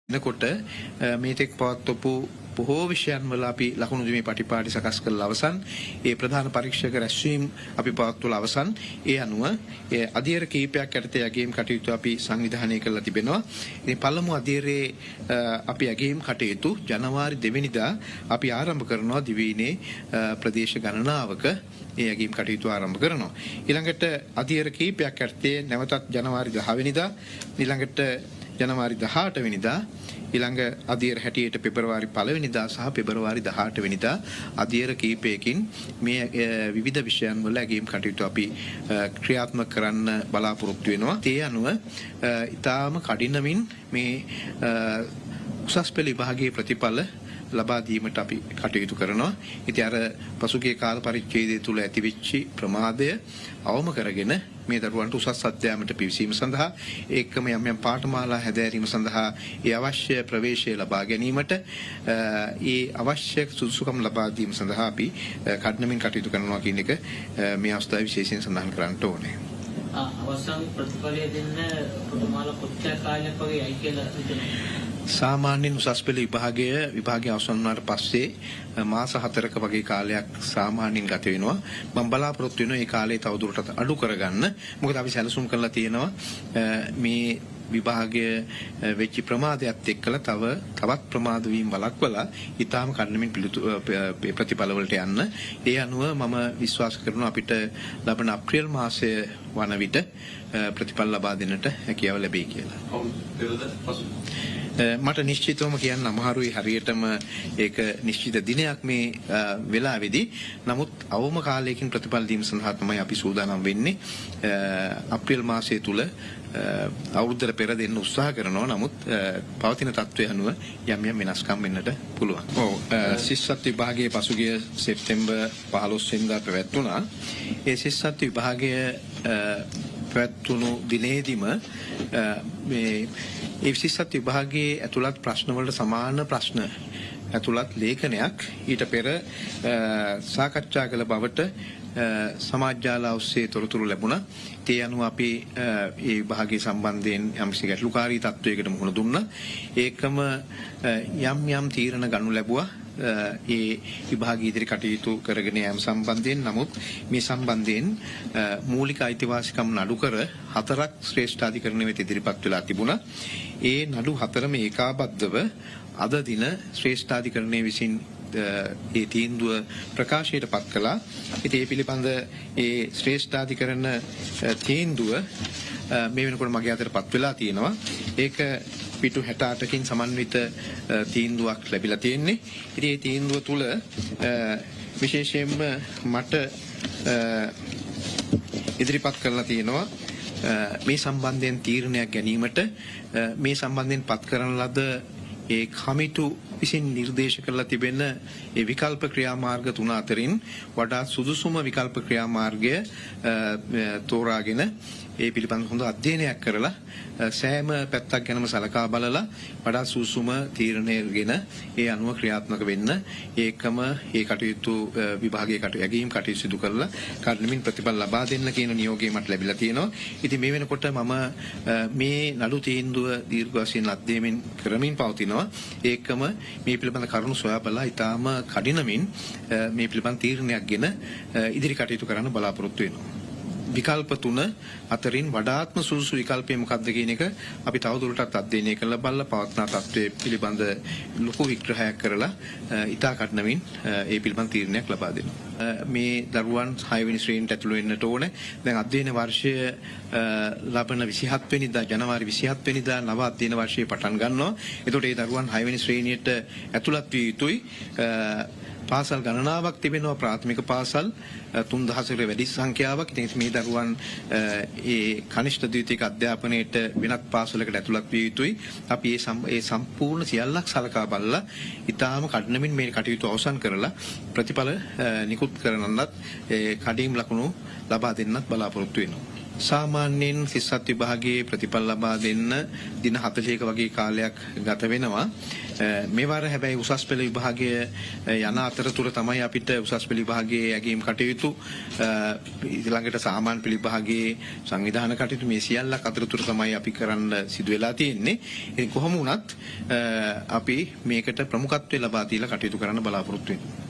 එනකොට මේතෙක් පවත්වපු බොහෝ විෂයන් වල අපි ලකුණු දීමේ පටිපාටි සකස් කළ අවසන් ඒ ප්‍රධාන පරීක්ෂක රැස්වීම අපි පවත්වලා අවසන් ඒ අනුව අධීර කීපයක් යටතේ යැගීම් කටයුතු අපි සංවිධානය කරලා තිබෙනවා. ඉතින් පළමු අධීරේ අපි යැගීම් කටයුතු ජනවාරි 2 වෙනිදා අපි ආරම්භ කරනවා දිවයිනේ ප්‍රදේශ ගණනාවක ඒ යැගීම් කටයුතු ආරම්භ කරනවා. ඊළඟට අධීර කීපයක් යටතේ නැවතත් ජනවාරි 10 වෙනිදා ඊළඟට ජනවාරි 18 වෙනිදා ඊළඟ අධීර හැටියට පෙබරවාරි 1 වෙනිදා සහ පෙබරවාරි 18 වෙනිදා අධීර කීපයකින් මේ විවිධ විෂයන් වල ඇගීම් කටයුතු අපි ක්‍රියාත්මක කරන්න බලාපොරොත්තු වෙනවා. ඒ අනුව ඊටාම කඩිනමින් මේ උසස් පෙළ විභාගයේ ප්‍රතිඵල ලබා දීමට අපි කටයුතු කරනවා. ඉතින් අර පසුගිය කාල පරිච්ඡේදය තුල ඇතිවෙච්ච ප්‍රමාදය අවම කරගෙන මේ දරුවන්ට උසස් අධ්‍යාපනයට පිවිසීම සඳහා ඒකම යම් යම් පාඨමාලා හැදෑරීම සඳහා ඒ අවශ්‍ය ප්‍රවේශය ලබා ගැනීමට ඒ අවශ්‍ය සුදුසුකම් ලබා දීම සඳහා අපි කඩනමින් කටයුතු කරනවා කියන එක මේ අවස්ථාවේ විශේෂයෙන් සඳහන් කරන්න ඕනේ. අවසන් ප්‍රතිඵලය දෙන්න පාඨමාලා කොච්චර කාලයක් වගේ යයි කියලා හිතනවා. සාමාන්‍යයෙන් උසස් පෙළ විභාගය අවසන් වුණාට පස්සේ මාස 4ක වගේ කාලයක් සාමාන්‍යයෙන් ගත වෙනවා. මම බලාපොරොත්තු වෙනවා මේ කාලේ තවදුරටත් අඩු කරගන්න. මොකද අපි සැලසුම් කරලා තියෙනවා මේ විභාගය වෙච්ච ප්‍රමාදයත් එක්කලා තවත් ප්‍රමාද වීම වළක්වලා ඊටාම කඩනමින් ප්‍රතිඵල වලට යන්න. ඒ අනුව මම විශ්වාස කරනවා අපිට ලබන අප්‍රේල් මාසය වන විට ප්‍රතිඵල ලබා දෙන්නට හැකියාව ලැබෙයි කියලා. මට නිශ්චිතවම කියන්න අමාරුයි හරියටම ඒක නිශ්චිත දිනයක් මේ වෙලාවේදී. නමුත් අවම කාලයකින් ප්‍රතිඵල දීම සඳහා තමයි අපි සූදානම් වෙන්නේ. අප්‍රේල් මාසයේ තුල අවුරුද්දට පෙර දෙන්න උත්සාහ කරනවා. නමුත් පවතින තත්ත්වය අනුව යම් යම් වෙනස්කම් වෙන්නට පුළුවන්. ඔව් ශිෂ්‍යත්ව විභාගයේ පසුගිය සෙප්තැම්බර් 15 වෙනිදා පැවැත්වුණා. ඒ ශිෂ්‍යත්ව විභාගය පැවැත්වුණු දිනේදීම මේ ඒ ශිෂ්‍යත්ව විභාගයේ ඇතුළත් ප්‍රශ්න වලට සමාන ප්‍රශ්න ඇතුළත් ලේඛනයක් ඊට පෙර සාකච්ඡා කළ බවට සමාජ ජාල ඔස්සේ තොරතුරු ලැබුණා. ඒ අනුව අපි මේ විභාගයේ සම්බන්ධයෙන් යම්කිසි ගැටලුකාරී තත්වයකට මුහුණ දුන්නා. ඒකම යම් තීරණ ගනු ලැබුවා. ඒ විභාග ඉදිරි කටයුතු කරගෙන යාම සම්බන්ධයෙන්. නමුත් මේ සම්බන්ධයෙන් මූලික අයිතිවාසිකම් නඩු කර 4ක් ශ්‍රේෂ්ඨාධිකරණය වෙත ඉදිරිපත් වෙලා තිබුණා. ඒ නඩු 4ම ඒකාබද්ධව අද දින ශ්‍රේෂ්ඨාධිකරණය විසින් ඒ තීන්දුව ප්‍රකාශයට පත් කළා. ඉතින් ඒ පිළිබඳ ඒ ශ්‍රේෂ්ඨාධිකරණ තීන්දුව මේ වෙනකොට මගේ අතට පත් වෙලා තියෙනවා. ඒක පිටු 68කින් සමන්විත තීන්දුවක් ලැබිලා තියෙන්නේ. ඉතින් මේ තීන්දුව තුල විශේෂයෙන්ම මට ඉදිරිපත් කරලා තියෙනවා මේ සම්බන්ධයෙන් තීරණයක් ගැනීමට මේ සම්බන්ධයෙන් පත් කරන ලද ඒ කමිටු විසින් නිර්දේශ කරලා තිබෙන ඒ විකල්ප ක්‍රියාමාර්ග 3 අතරින් වඩා සුදුසුම විකල්ප ක්‍රියාමාර්ගය තෝරාගෙන ඒ පිළිබඳ හොඳ අධ්‍යයනයක් කරලා සෑම පැත්තක් ගැනම සලකා බලලා වඩා සුසුම තීරණයගෙන ඒ අනුව ක්‍රියාත්මක වෙන්න ඒකම ඒ කටයුතු විභාගයේ යැගීම් කටයුතු සිදු කරලා කඩනමින් ප්‍රතිඵල ලබා දෙන්න කියන නියෝගය මට ලැබිලා තියෙනවා. ඉතින් මේ වෙනකොට මම මේ නඩු තීන්දුව දීර්ඝ වශයෙන් අධ්‍යයනය කරමින් පවතිනවා. ඒකම මේ පිළිබඳ කරුණු සොයා බලා ඊටාම කඩිනමින් මේ පිළිබඳ තීරණයක්ගෙන ඉදිරි කටයුතු කරන්න බලාපොරොත්තු වෙනවා. විකල්ප 3 අතරින් වඩාත්ම සුදුසු විකල්පය මොකක්ද කියන එක අපි තවදුරටත් අධ්‍යයනය කරලා බලලා පවත්නා තත්ත්වයේ පිළිබඳ ලොකු විග්‍රහයක් කරලා ඉතා කඩනමින් ඒ පිළිබඳ තීරණයක් ලබා දෙනවා. මේ දරුවන් 6 වෙනි ශ්‍රේණියට ඇතුළු වෙන්නට ඕනේ. දැන් අධ්‍යයන වර්ෂය ලබන 27 වෙනිදා ජනවාරි 27 වෙනිදා නව අධ්‍යයන වර්ෂය පටන් ගන්නවා. එතකොට ඒ දරුවන් 6 වෙනි ශ්‍රේණියට ඇතුළත් විය යුතුයි. පාසල් ගණනාවක් තිබෙනවා. ප්‍රාථමික පාසල් 3000කට වැඩි සංඛ්‍යාවක්. ඉතින් මේ දරුවන් ඒ කනිෂ්ඨ ද්විතීයික අධ්‍යාපනයේට වෙනත් පාසලකට ඇතුළත් විය යුතුයි. අපි ඒ සම්පූර්ණ සියල්ලක් සලකා බලලා ඊටාම කඩනමින් මේ කටයුතු අවසන් කරලා ප්‍රතිඵල නිකුත් කරනවත් කඩීම් ලකුණු ලබා දෙන්නත් බලාපොරොත්තු වෙනවා. සාමාන්‍යයෙන් සිස්සත් විභාගයේ ප්‍රතිඵල ලබා දෙන්න දින 40ක වගේ කාලයක් ගත වෙනවා. මේ වාර හැබැයි උසස් පෙළ විභාගය යන අතරතුර තමයි අපිට උසස් පෙළ විභාගයේ ඇගීම් කටයුතු ඊළඟට සාමාන්‍ය පෙළ විභාගයේ සංවිධාන කටයුතු මේ සියල්ලක් අතරතුර තමයි අපි කරන්න සිදු වෙලා තියෙන්නේ. ඉතින් කොහොම වුණත් අපි මේකට ප්‍රමුඛත්වය ලබා දීලා කටයුතු කරන්න බලාපොරොත්තු වෙනවා.